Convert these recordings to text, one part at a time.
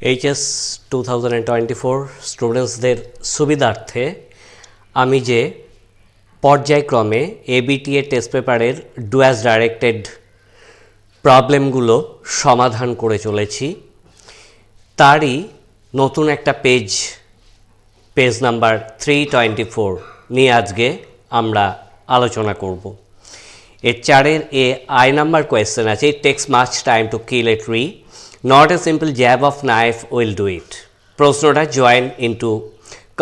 HS 2024 স্টুডেন্টসদের সুবিধার্থে আমি যে পর্যায়ক্রমে এবিটিএ টেস্ট পেপারের ডুয়াস ডাইরেক্টেড প্রবলেমগুলো সমাধান করে চলেছি তারই নতুন একটা পেজ নাম্বার 324 নিয়ে আজকে আমরা আলোচনা করব। এর 4 আই নাম্বার কোয়েশ্চেন আছে, it takes much time to kill a tree, not a simple jab of knife will do it. প্রশ্নটা join into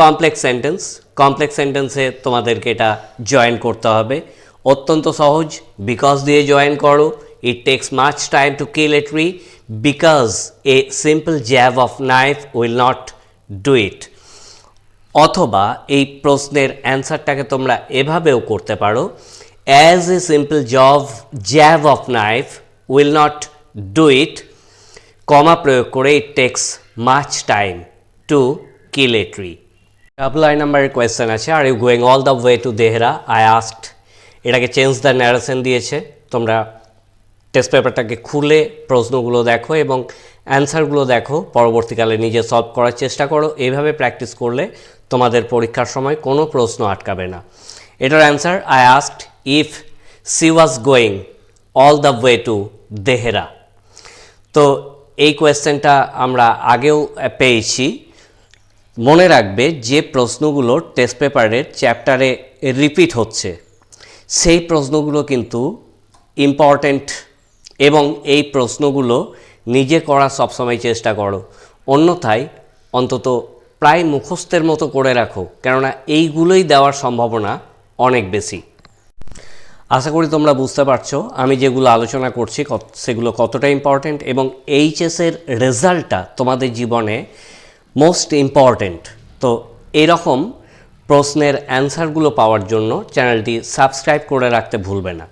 complex sentence. Complex সেন্টেন্সে তোমাদেরকে এটা জয়েন করতে হবে, অত্যন্ত সহজ। বিকজ দিয়ে জয়েন করো, it takes much time to kill a tree because a simple jab of knife will not do it. অথবা এই প্রশ্নের অ্যান্সারটাকে তোমরা এভাবেও করতে পারো, as a simple jab of knife will not do it, comma প্রয়োগ করে it takes much time to kill a tree. Double I নাম্বারের কোয়েশ্চেন আছে, are you going all the way to Dehra, I asked. এটাকে change the narration দিয়েছে। তোমরা test পেপারটাকে খুলে প্রশ্নগুলো দেখো এবং অ্যান্সারগুলো দেখো, পরবর্তীকালে নিজে সলভ করার চেষ্টা করো। এইভাবে প্র্যাকটিস করলে তোমাদের পরীক্ষার সময় কোনো প্রশ্ন আটকাবে না। এটার answer, I asked if C was going all the way to Dehra. তো এই কোয়েশ্চেনটা আমরা আগেও পেয়েছি। মনে রাখবে যে প্রশ্নগুলো টেস্ট পেপারের চ্যাপ্টারে রিপিট হচ্ছে সেই প্রশ্নগুলো কিন্তু ইম্পর্ট্যান্ট, এবং এই প্রশ্নগুলো নিজে করার সবসময় চেষ্টা করো, অন্যথায় অন্তত প্রায় মুখস্থের মতো করে রাখো, কেননা এইগুলোই দেওয়ার সম্ভাবনা অনেক বেশি। আশা করি তোমরা বুঝতে পারছো আমি যেগুলো আলোচনা করছি সেগুলো কতটা ইম্পর্ট্যান্ট, এবং এইচএসের রেজাল্টটা তোমাদের জীবনে মোস্ট ইম্পর্ট্যান্ট। তো এরকম প্রশ্নের অ্যান্সারগুলো পাওয়ার জন্য চ্যানেলটি সাবস্ক্রাইব করে রাখতে ভুলবে না।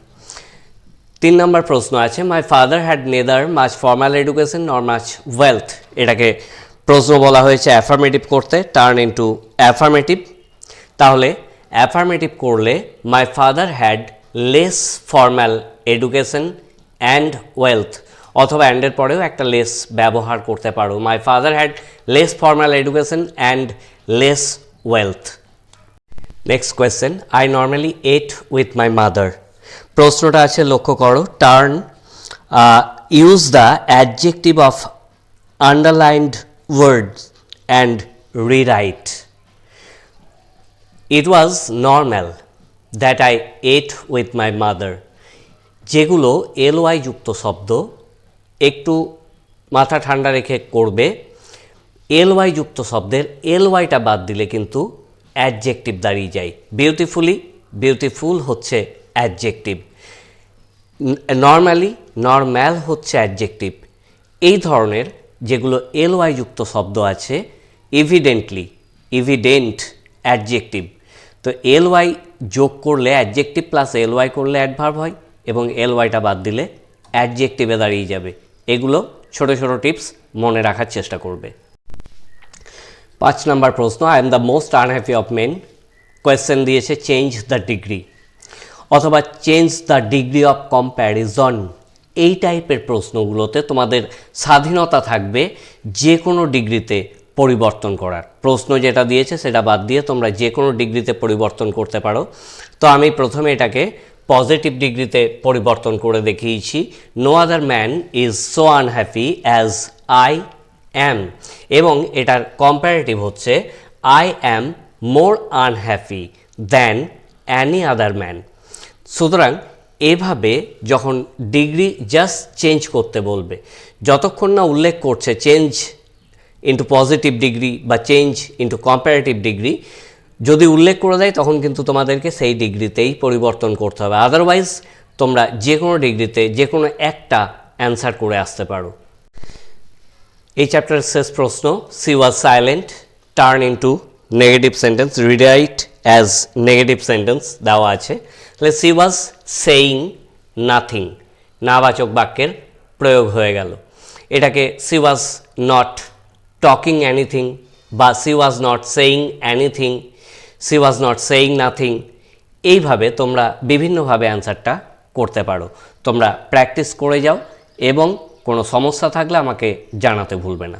3 নম্বর প্রশ্ন আছে, my father had neither much formal education nor much wealth. এটাকে প্রশ্ন বলা হয়েছে অ্যাফার্মেটিভ করতে, টার্ন ইন্টু অ্যাফার্মেটিভ। তাহলে অ্যাফার্মেটিভ করলে my father had less formal education and wealth, অথবা অ্যান্ডের পরেও একটা লেস ব্যবহার করতে পারো। My father had less formal education and less wealth. Next question, I normally ate with my mother. প্রশ্নটা আছে, লক্ষ্য করো, turn use the adjective of underlined words and rewrite. It was normal that I ate with my mother. যেগুলো LY যুক্ত শব্দ একটু মাথা ঠান্ডা রেখে করবে। এলওয়াই যুক্ত শব্দের এলওয়াইটা বাদ দিলে কিন্তু অ্যাডজেক্টিভ দাঁড়িয়ে যায়। বিউটিফুল হচ্ছে অ্যাডজেক্টিভ, নর্মালি নর্ম্যাল হচ্ছে অ্যাডজেক্টিভ। এই ধরনের যেগুলো এলওয়াই যুক্ত শব্দ আছে, এভিডেন্ট অ্যাডজেক্টিভ। তো এলওয়াই যোগ করলে অ্যাডজেক্টিভ প্লাস এলওয়াই করলে অ্যাডভার্ব হয়, এবং এলওয়াইটা বাদ দিলে অ্যাডজেক্টিভে দাঁড়িয়ে যাবে। এগুলো ছোট ছোট টিপস মনে রাখার চেষ্টা করবে। 5 নম্বর প্রশ্ন, I am the most unhappy of men. Question দিয়েছে চেঞ্জ দ্য ডিগ্রি, অথবা change the degree of comparison. এই টাইপের প্রশ্নগুলোতে তোমাদের স্বাধীনতা থাকবে যে কোনো ডিগ্রিতে পরিবর্তন করার। প্রশ্ন যেটা দিয়েছে সেটা বাদ দিয়ে তোমরা যে কোনো ডিগ্রিতে পরিবর্তন করতে পারো। তো আমি প্রথমে এটাকে পজিটিভ ডিগ্রিতে পরিবর্তন করে দেখিয়েছি। No other man is so unhappy as I am, এবং এটার কম্প্যারেটিভ হচ্ছে I am more unhappy than any other man. সুতরাং এভাবে যখন ডিগ্রি জাস্ট চেঞ্জ করতে বলবে, যতক্ষণ না উল্লেখ করছে চেঞ্জ ইন্টু পজিটিভ ডিগ্রি বা চেঞ্জ ইন্টু কম্প্যারেটিভ ডিগ্রি, যদি উল্লেখ করে দেয় তখন কিন্তু তোমাদেরকে সেই ডিগ্রিতেই পরিবর্তন করতে হবে। আদারওয়াইজ তোমরা যে কোনো ডিগ্রিতে যে কোনো একটা অ্যান্সার করে আসতে পারো। এই চ্যাপ্টারের শেষ প্রশ্ন, she was silent, turn into negative sentence, rewrite as negative sentence দেওয়া আছে। তাহলে সি ওয়াজ সেইং নাথিং, নাবাচক বাক্যের প্রয়োগ হয়ে গেল। এটাকে she was not talking anything, বা she was not saying anything, she was not saying nothing, এইভাবে তোমরা বিভিন্নভাবে অ্যান্সারটা করতে পারো। তোমরা প্র্যাকটিস করে যাও, এবং কোনো সমস্যা থাকলে আমাকে জানাতে ভুলবে না।